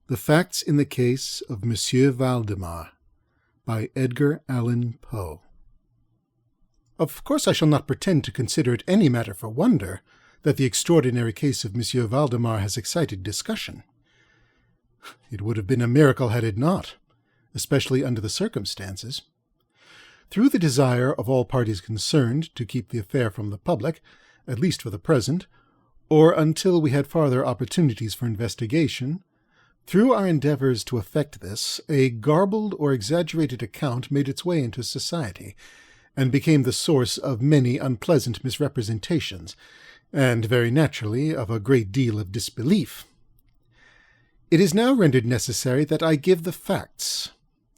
The Facts in the Case of Monsieur Valdemar by Edgar Allan Poe. Of course I shall not pretend to consider it any matter for wonder that the extraordinary case of Monsieur Valdemar has excited discussion. It would have been a miracle had it not, especially under the circumstances. Through the desire of all parties concerned to keep the affair from the public, at least for the present, or until we had farther opportunities for investigation, through our endeavors to effect this, a garbled or exaggerated account made its way into society, and became the source of many unpleasant misrepresentations, and very naturally of a great deal of disbelief. It is now rendered necessary that I give the facts,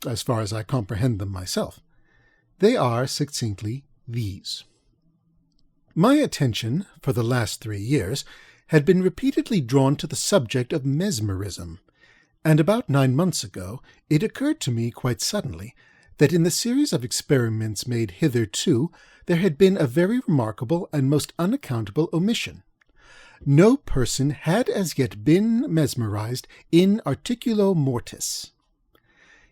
as far as I comprehend them myself. They are succinctly these. My attention, for the last 3 years, had been repeatedly drawn to the subject of mesmerism, and about 9 months ago it occurred to me quite suddenly that in the series of experiments made hitherto there had been a very remarkable and most unaccountable omission. No person had as yet been mesmerized in articulo mortis.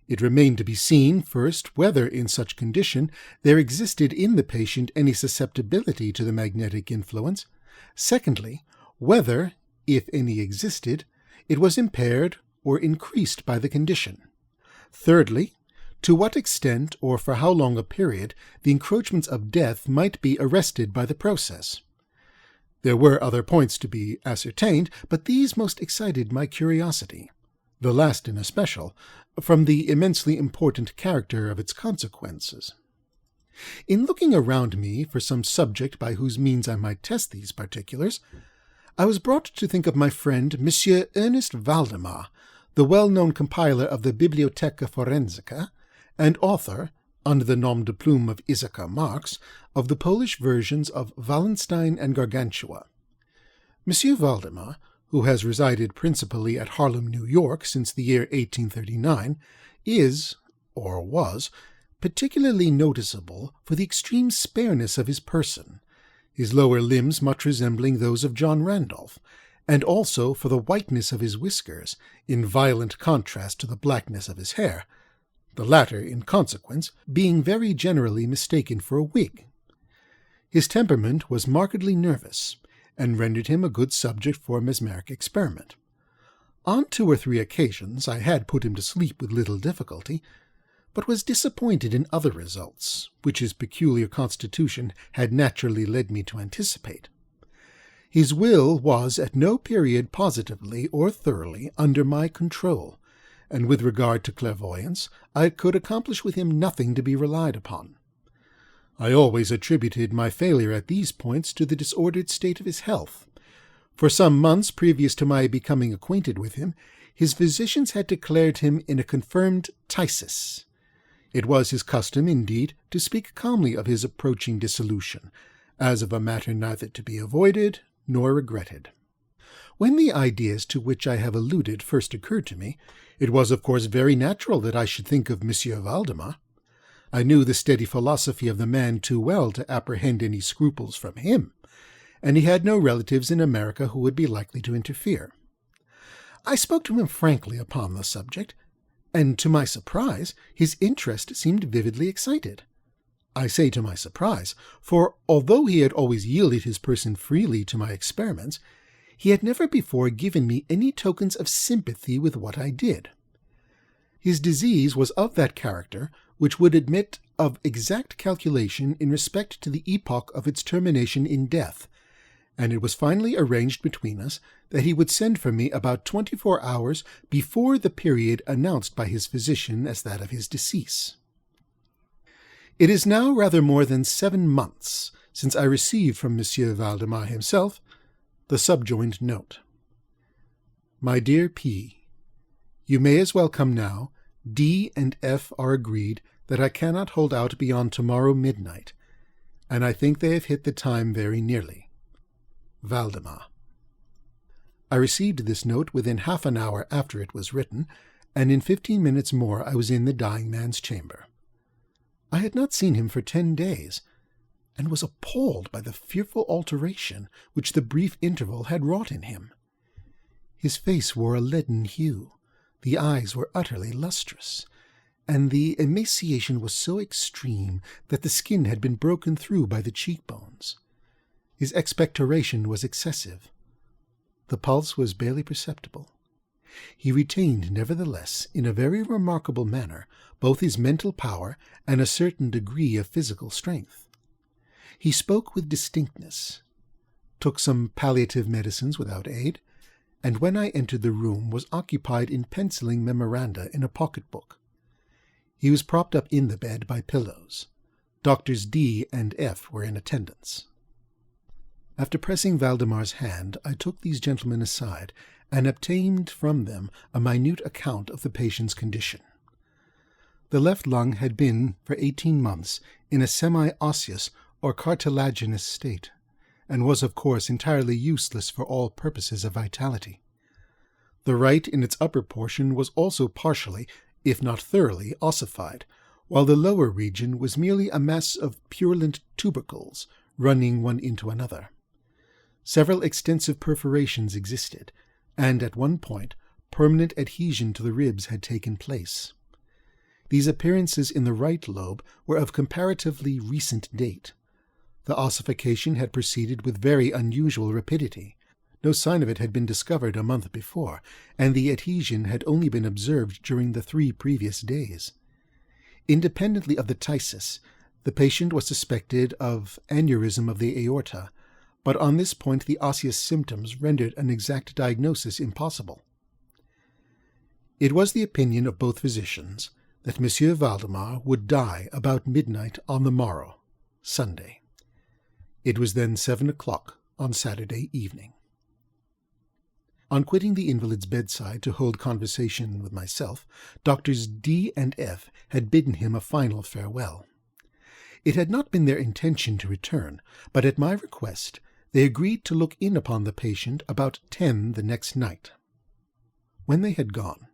It remained to be seen, first, whether in such condition there existed in the patient any susceptibility to the magnetic influence; secondly, whether, if any existed, it was impaired or increased by the condition; thirdly, to what extent or for how long a period the encroachments of death might be arrested by the process. There were other points to be ascertained, but these most excited my curiosity, the last in especial, from the immensely important character of its consequences. In looking around me for some subject by whose means I might test these particulars, I was brought to think of my friend Monsieur Ernest Valdemar, the well-known compiler of the Bibliotheca Forensica, and author, under the nom de plume of Issachar Marx, of the Polish versions of Wallenstein and Gargantua. Monsieur Valdemar, who has resided principally at Harlem, New York, since the year 1839, is, or was, particularly noticeable for the extreme spareness of his person, his lower limbs much resembling those of John Randolph, and also for the whiteness of his whiskers, in violent contrast to the blackness of his hair, the latter, in consequence, being very generally mistaken for a wig. His temperament was markedly nervous, and rendered him a good subject for mesmeric experiment. On 2 or 3 occasions I had put him to sleep with little difficulty, but was disappointed in other results, which his peculiar constitution had naturally led me to anticipate. His will was at no period positively or thoroughly under my control, and with regard to clairvoyance I could accomplish with him nothing to be relied upon. I always attributed my failure at these points to the disordered state of his health. For some months previous to my becoming acquainted with him, his physicians had declared him in a confirmed phthisis. It was his custom, indeed, to speak calmly of his approaching dissolution, as of a matter neither to be avoided nor regretted. When the ideas to which I have alluded first occurred to me, it was of course very natural that I should think of Monsieur Valdemar. I knew the steady philosophy of the man too well to apprehend any scruples from him, and he had no relatives in America who would be likely to interfere. I spoke to him frankly upon the subject, and to my surprise his interest seemed vividly excited. I say to my surprise, for although he had always yielded his person freely to my experiments, he had never before given me any tokens of sympathy with what I did. His disease was of that character which would admit of exact calculation in respect to the epoch of its termination in death, and it was finally arranged between us that he would send for me about 24 hours before the period announced by his physician as that of his decease. It is now rather more than 7 months since I received from Monsieur Valdemar himself the subjoined note. My dear P., you may as well come now. D and F are agreed that I cannot hold out beyond tomorrow midnight, and I think they have hit the time very nearly. Valdemar. I received this note within half an hour after it was written, and in 15 minutes more I was in the dying man's chamber. I had not seen him for 10 days, and was appalled by the fearful alteration which the brief interval had wrought in him. His face wore a leaden hue, The eyes were utterly lustrous, and the emaciation was so extreme that the skin had been broken through by the cheekbones. His expectoration was excessive. The pulse was barely perceptible. He retained, nevertheless, in a very remarkable manner, both his mental power and a certain degree of physical strength. He spoke with distinctness, took some palliative medicines without aid, and when I entered the room was occupied in penciling memoranda in a pocket-book. He was propped up in the bed by pillows. Doctors D and F were in attendance. After pressing Valdemar's hand, I took these gentlemen aside and obtained from them a minute account of the patient's condition. The left lung had been, for 18 months, in a semi-osseous or cartilaginous state, and was of course entirely useless for all purposes of vitality. The right in its upper portion was also partially, if not thoroughly, ossified, while the lower region was merely a mass of purulent tubercles running one into another. Several extensive perforations existed, and at one point permanent adhesion to the ribs had taken place. These appearances in the right lobe were of comparatively recent date. The ossification had proceeded with very unusual rapidity. No sign of it had been discovered a month before, and the adhesion had only been observed during the 3 previous days. Independently of the phthisis, the patient was suspected of aneurysm of the aorta, but on this point the osseous symptoms rendered an exact diagnosis impossible. It was the opinion of both physicians that M. Valdemar would die about midnight on the morrow, Sunday. It was then 7 o'clock on Saturday evening. On quitting the invalid's bedside to hold conversation with myself, Doctors D and F had bidden him a final farewell. It had not been their intention to return, but at my request they agreed to look in upon the patient about 10 the next night. When they had gone,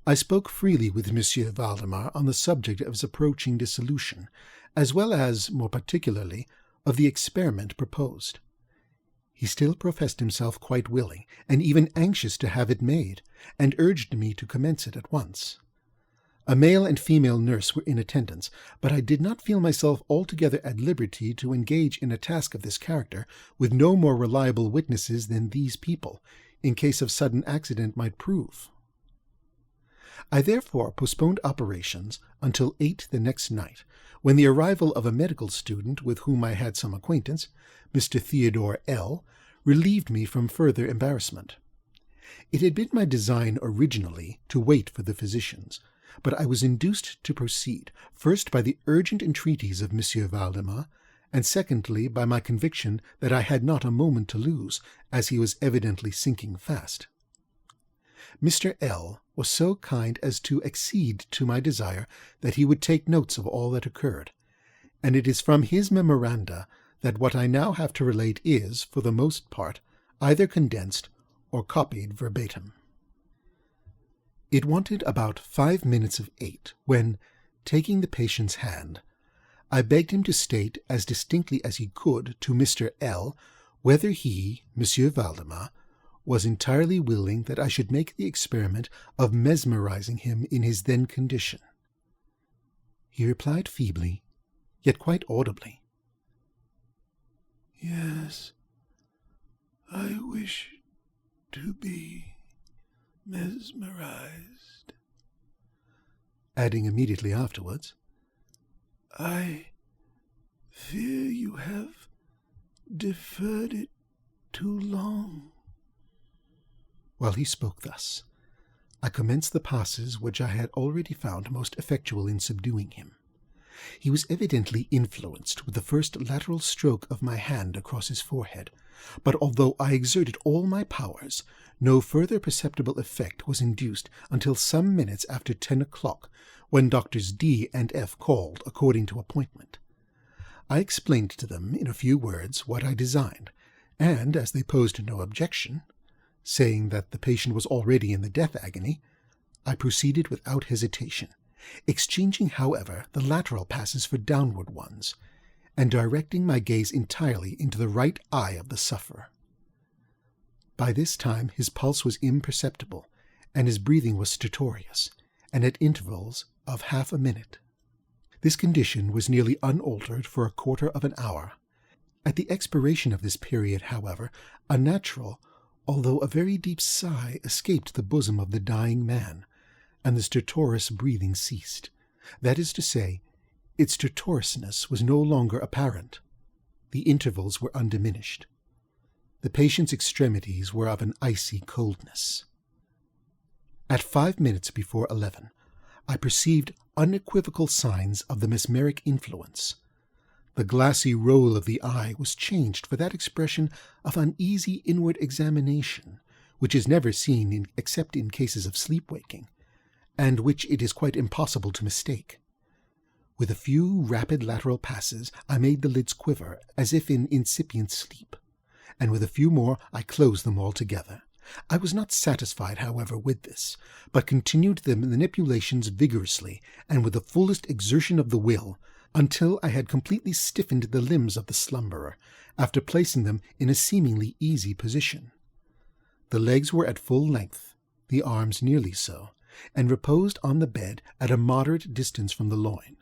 I spoke freely with M. Valdemar on the subject of his approaching dissolution, as well as, more particularly, of the experiment proposed. He still professed himself quite willing, and even anxious to have it made, and urged me to commence it at once. A male and female nurse were in attendance, but I did not feel myself altogether at liberty to engage in a task of this character with no more reliable witnesses than these people, in case of sudden accident might prove. I therefore postponed operations until 8 the next night, when the arrival of a medical student with whom I had some acquaintance, Mr. Theodore L., relieved me from further embarrassment. It had been my design originally to wait for the physicians, but I was induced to proceed, first by the urgent entreaties of M. Valdemar, and secondly by my conviction that I had not a moment to lose, as he was evidently sinking fast. Mr. L. was so kind as to accede to my desire that he would take notes of all that occurred, and it is from his memoranda that what I now have to relate is, for the most part, either condensed or copied verbatim. It wanted about 5 minutes of 8 when, taking the patient's hand, I begged him to state as distinctly as he could to Mr. L. whether he, M. Valdemar, was entirely willing that I should make the experiment of mesmerizing him in his then condition. He replied feebly, yet quite audibly, "Yes, I wish to be mesmerized," adding immediately afterwards, "I fear you have deferred it too long." While he spoke thus, I commenced the passes which I had already found most effectual in subduing him. He was evidently influenced with the first lateral stroke of my hand across his forehead, but although I exerted all my powers, no further perceptible effect was induced until some minutes after 10 o'clock, when Doctors D and F called according to appointment. I explained to them in a few words what I designed, and as they posed no objection, saying that the patient was already in the death agony, I proceeded without hesitation, exchanging, however, the lateral passes for downward ones, and directing my gaze entirely into the right eye of the sufferer. By this time his pulse was imperceptible, and his breathing was stertorous, and at intervals of half a minute. This condition was nearly unaltered for a quarter of an hour. At the expiration of this period, however, a natural, although a very deep sigh escaped the bosom of the dying man, and the stertorous breathing ceased. That is to say, its stertorousness was no longer apparent. The intervals were undiminished. The patient's extremities were of an icy coldness. At 5 minutes before 11, I perceived unequivocal signs of the mesmeric influence. The glassy roll of the eye was changed for that expression of uneasy inward examination, which is never seen except in cases of sleep-waking, and which it is quite impossible to mistake. With a few rapid lateral passes, I made the lids quiver, as if in incipient sleep, and with a few more I closed them altogether. I was not satisfied, however, with this, but continued the manipulations vigorously and with the fullest exertion of the will, until I had completely stiffened the limbs of the slumberer, after placing them in a seemingly easy position. The legs were at full length, the arms nearly so, and reposed on the bed at a moderate distance from the loin.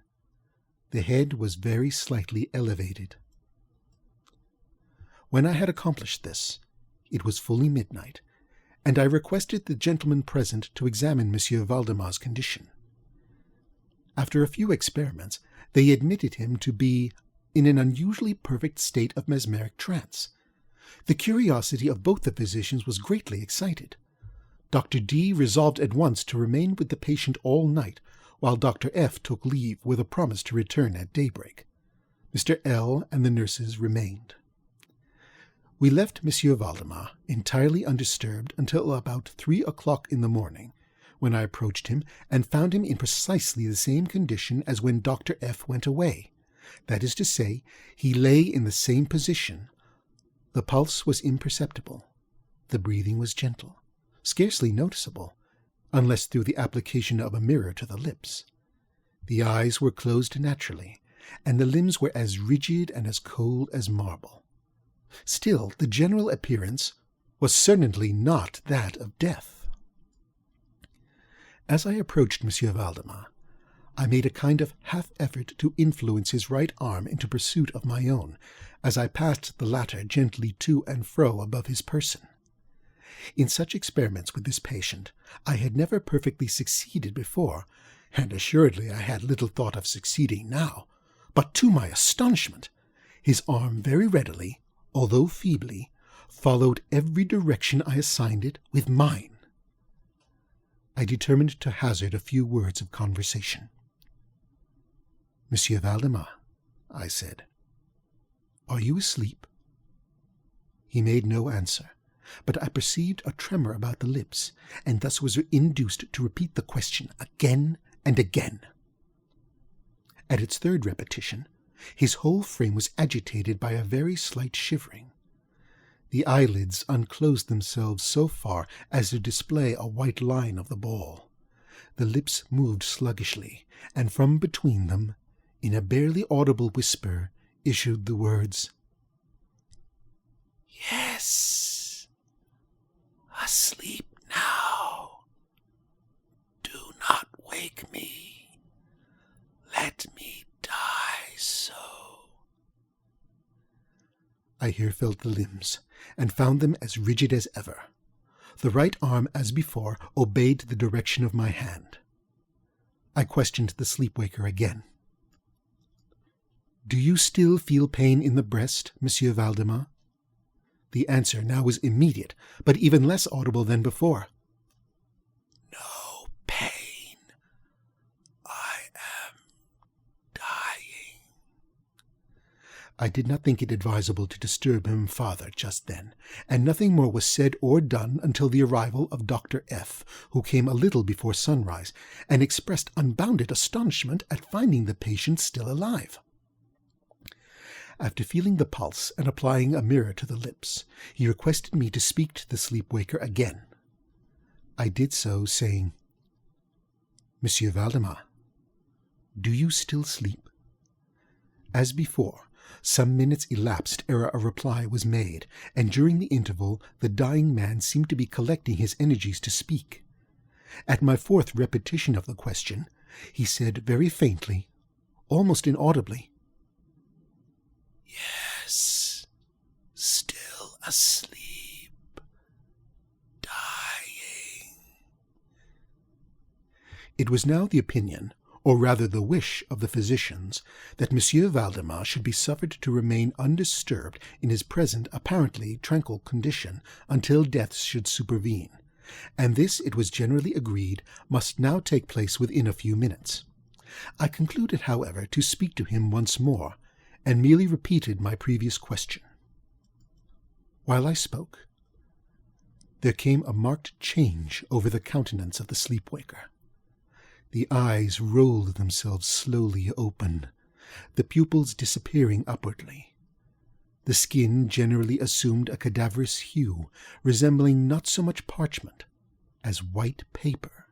The head was very slightly elevated. When I had accomplished this, it was fully midnight, and I requested the gentlemen present to examine Monsieur Valdemar's condition. After a few experiments, they admitted him to be in an unusually perfect state of mesmeric trance. The curiosity of both the physicians was greatly excited. Dr. D resolved at once to remain with the patient all night, while Dr. F took leave with a promise to return at daybreak. Mr. L and the nurses remained. We left Monsieur Valdemar entirely undisturbed until about 3 o'clock in the morning, when I approached him and found him in precisely the same condition as when Dr. F went away. That is to say, he lay in the same position. The pulse was imperceptible. The breathing was gentle, scarcely noticeable, unless through the application of a mirror to the lips. The eyes were closed naturally, and the limbs were as rigid and as cold as marble. Still, the general appearance was certainly not that of death. As I approached Monsieur Valdemar, I made a kind of half-effort to influence his right arm into pursuit of my own, as I passed the latter gently to and fro above his person. In such experiments with this patient, I had never perfectly succeeded before, and assuredly I had little thought of succeeding now, but to my astonishment, his arm very readily, although feebly, followed every direction I assigned it with mine. I determined to hazard a few words of conversation. "Monsieur Valdemar," I said, "are you asleep?" He made no answer, but I perceived a tremor about the lips, and thus was induced to repeat the question again and again. At its third repetition, his whole frame was agitated by a very slight shivering. The eyelids unclosed themselves so far as to display a white line of the ball. The lips moved sluggishly, and from between them, in a barely audible whisper, issued the words, "Yes, asleep now. Do not wake me. Let me die so." I here felt the limbs, and found them as rigid as ever. The right arm, as before, obeyed the direction of my hand. I questioned the sleep-waker again. "Do you still feel pain in the breast, Monsieur Valdemar?" The answer now was immediate, but even less audible than before. "No pain. I am dying." I did not think it advisable to disturb him farther just then, and nothing more was said or done until the arrival of Dr. F, who came a little before sunrise, and expressed unbounded astonishment at finding the patient still alive. After feeling the pulse and applying a mirror to the lips, he requested me to speak to the sleep-waker again. I did so, saying, "Monsieur Valdemar, do you still sleep?" As before, some minutes elapsed ere a reply was made, and during the interval the dying man seemed to be collecting his energies to speak. At my fourth repetition of the question, he said very faintly, almost inaudibly, "Yes, still asleep, dying." It was now the opinion, or rather the wish of the physicians, that Monsieur Valdemar should be suffered to remain undisturbed in his present apparently tranquil condition until death should supervene, and this, it was generally agreed, must now take place within a few minutes. I concluded, however, to speak to him once more, and merely repeated my previous question. While I spoke, there came a marked change over the countenance of the sleep-waker. The eyes rolled themselves slowly open, the pupils disappearing upwardly. The skin generally assumed a cadaverous hue, resembling not so much parchment as white paper,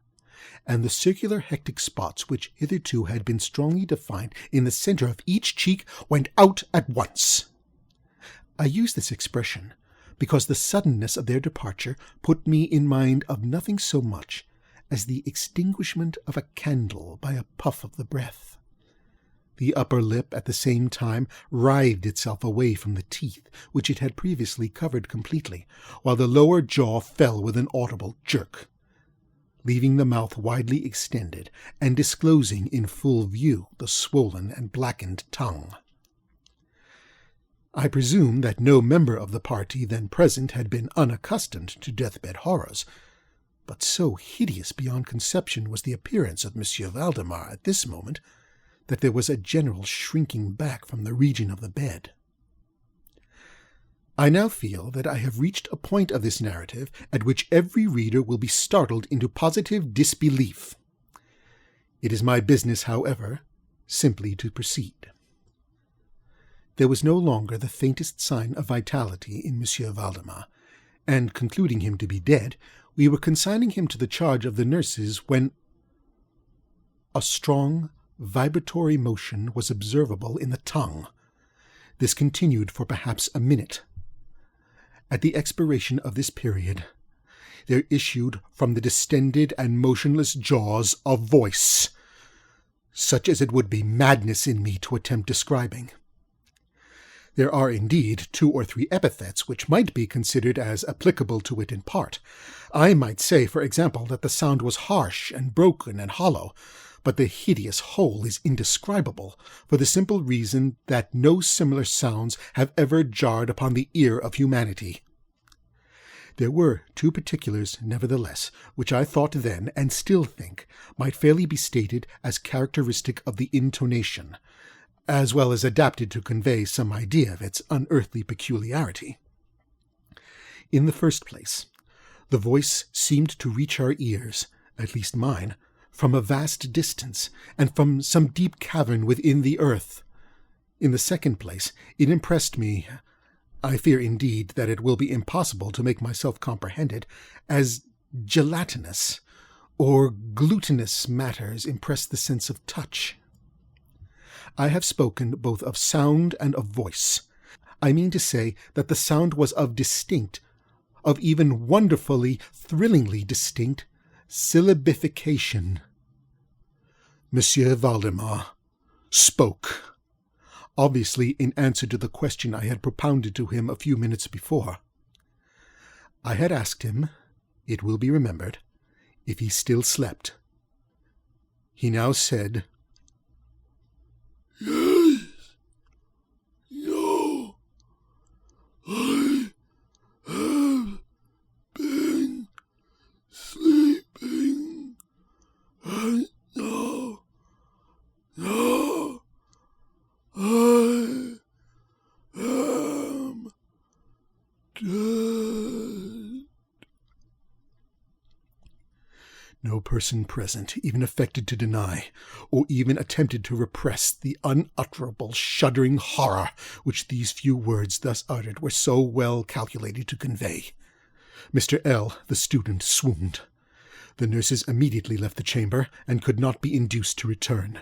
and the circular hectic spots which hitherto had been strongly defined in the centre of each cheek went out at once. I use this expression because the suddenness of their departure put me in mind of nothing so much as the extinguishment of a candle by a puff of the breath. The upper lip at the same time writhed itself away from the teeth, which it had previously covered completely, while the lower jaw fell with an audible jerk, leaving the mouth widely extended, and disclosing in full view the swollen and blackened tongue. I presume that no member of the party then present had been unaccustomed to deathbed horrors, but so hideous beyond conception was the appearance of Monsieur Valdemar at this moment, that there was a general shrinking back from the region of the bed. I now feel that I have reached a point of this narrative at which every reader will be startled into positive disbelief. It is my business, however, simply to proceed. There was no longer the faintest sign of vitality in Monsieur Valdemar, and, concluding him to be dead, we were consigning him to the charge of the nurses when a strong, vibratory motion was observable in the tongue. This continued for perhaps a minute. At the expiration of this period, there issued from the distended and motionless jaws a voice, such as it would be madness in me to attempt describing. There are indeed 2 or 3 epithets which might be considered as applicable to it in part. I might say, for example, that the sound was harsh and broken and hollow, but the hideous whole is indescribable, for the simple reason that no similar sounds have ever jarred upon the ear of humanity. There were 2 particulars, nevertheless, which I thought then, and still think, might fairly be stated as characteristic of the intonation, as well as adapted to convey some idea of its unearthly peculiarity. In the first place, the voice seemed to reach our ears, at least mine, from a vast distance, and from some deep cavern within the earth. In the second place, it impressed me, I fear indeed that it will be impossible to make myself comprehended, as gelatinous or glutinous matters impress the sense of touch. I have spoken both of sound and of voice. I mean to say that the sound was of distinct, of even wonderfully, thrillingly distinct, syllabification. Monsieur Valdemar spoke, obviously in answer to the question I had propounded to him a few minutes before. I had asked him, it will be remembered, if he still slept. He now said, "Yes. No. I have been sleeping, and now I am dead." No person present even affected to deny, or even attempted to repress, the unutterable shuddering horror which these few words thus uttered were so well calculated to convey. Mr. L., the student, swooned. The nurses immediately left the chamber, and could not be induced to return.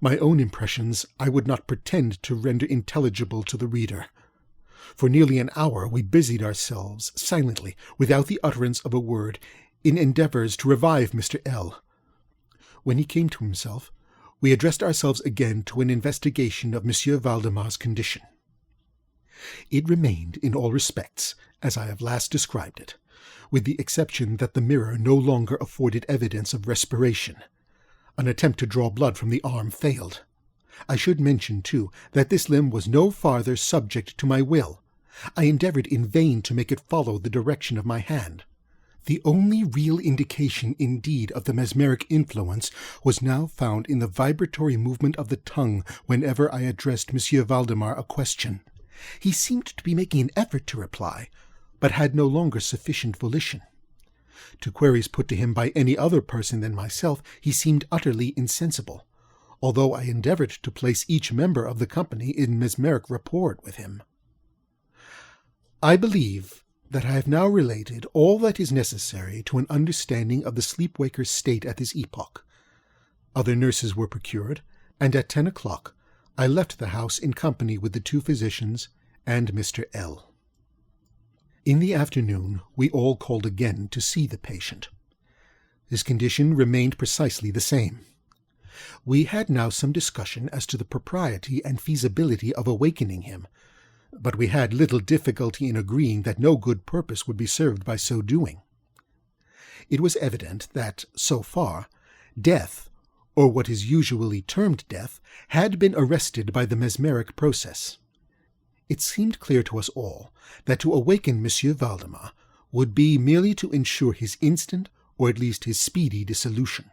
My own impressions I would not pretend to render intelligible to the reader. For nearly an hour we busied ourselves silently, without the utterance of a word, in endeavours to revive Mr. L. When he came to himself, we addressed ourselves again to an investigation of Monsieur Valdemar's condition. It remained in all respects as I have last described it, with the exception that the mirror no longer afforded evidence of respiration. An attempt to draw blood from the arm failed. I should mention, too, that this limb was no farther subject to my will. I endeavoured in vain to make it follow the direction of my hand. The only real indication, indeed, of the mesmeric influence was now found in the vibratory movement of the tongue whenever I addressed Monsieur Valdemar a question. He seemed to be making an effort to reply, but had no longer sufficient volition. To queries put to him by any other person than myself, he seemed utterly insensible, although I endeavoured to place each member of the company in mesmeric rapport with him. I believe that I have now related all that is necessary to an understanding of the sleep-waker's state at this epoch. Other nurses were procured, and at 10 o'clock I left the house in company with the 2 physicians and Mr. L. In the afternoon we all called again to see the patient. His condition remained precisely the same. We had now some discussion as to the propriety and feasibility of awakening him, but we had little difficulty in agreeing that no good purpose would be served by so doing. It was evident that, so far, death, or what is usually termed death, had been arrested by the mesmeric process. It seemed clear to us all that to awaken Monsieur Valdemar would be merely to ensure his instant, or at least his speedy dissolution.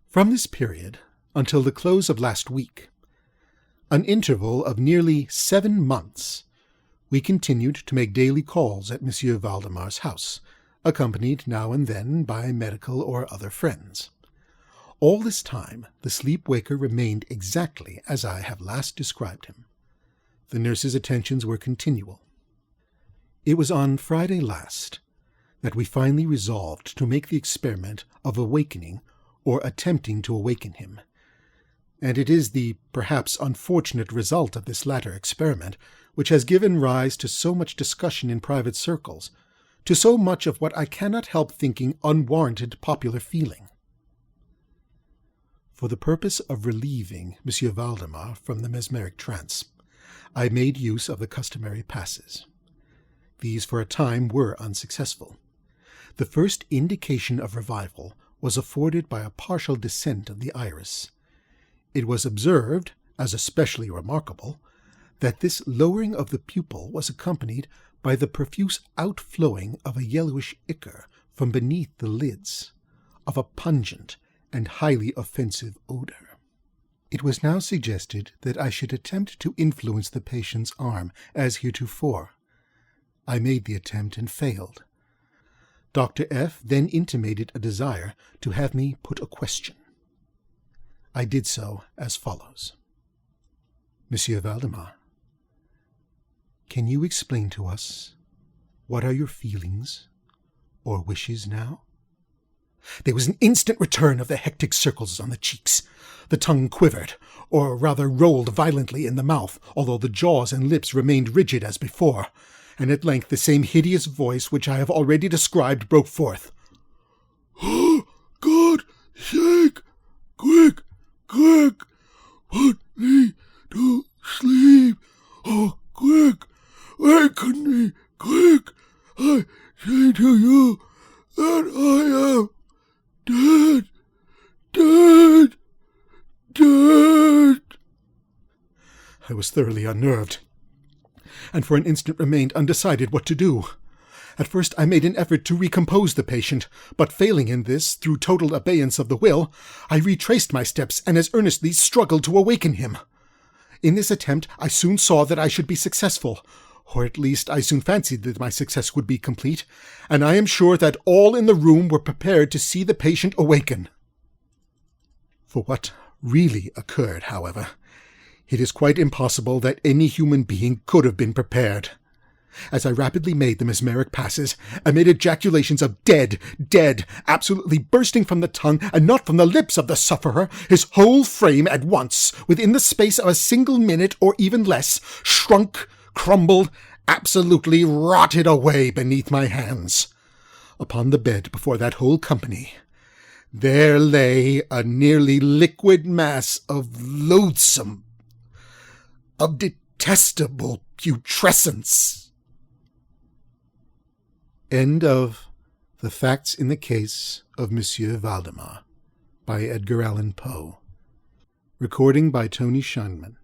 From this period until the close of last week, an interval of nearly 7 months, we continued to make daily calls at Monsieur Valdemar's house, accompanied now and then by medical or other friends. All this time the sleep-waker remained exactly as I have last described him. The nurse's attentions were continual. It was on Friday last that we finally resolved to make the experiment of awakening or attempting to awaken him, and it is the perhaps unfortunate result of this latter experiment which has given rise to so much discussion in private circles, to so much of what I cannot help thinking unwarranted popular feeling. For the purpose of relieving Monsieur Valdemar from the mesmeric trance, I made use of the customary passes. These for a time were unsuccessful. The first indication of revival was afforded by a partial descent of the iris. It was observed, as especially remarkable, that this lowering of the pupil was accompanied by the profuse outflowing of a yellowish ichor from beneath the lids, of a pungent and highly offensive odor. It was now suggested that I should attempt to influence the patient's arm as heretofore. I made the attempt and failed. Dr. F. then intimated a desire to have me put a question. I did so as follows. Monsieur Valdemar, can you explain to us what are your feelings or wishes now? There was an instant return of the hectic circles on the cheeks. The tongue quivered, or rather rolled violently in the mouth, although the jaws and lips remained rigid as before, and at length the same hideous voice which I have already described broke forth. Oh, God sake! Quick! Quick! Put me to sleep! Oh, quick! Waken me! Quick! I say to you that I am dead! Dead! Dead! I was thoroughly unnerved, and for an instant remained undecided what to do. At first I made an effort to recompose the patient, but failing in this, through total abeyance of the will, I retraced my steps and as earnestly struggled to awaken him. In this attempt I soon saw that I should be successful, or at least I soon fancied that my success would be complete, and I am sure that all in the room were prepared to see the patient awaken. For what really occurred, however, it is quite impossible that any human being could have been prepared. As I rapidly made the mesmeric passes, amid ejaculations of dead, dead, absolutely bursting from the tongue and not from the lips of the sufferer, his whole frame at once, within the space of a single minute or even less, shrunk, crumbled, absolutely rotted away beneath my hands. upon the bed before that whole company, there lay a nearly liquid mass of loathsome, of detestable putrescence. End of The Facts in the Case of Monsieur Valdemar by Edgar Allan Poe. Recording by Tony Scheinman.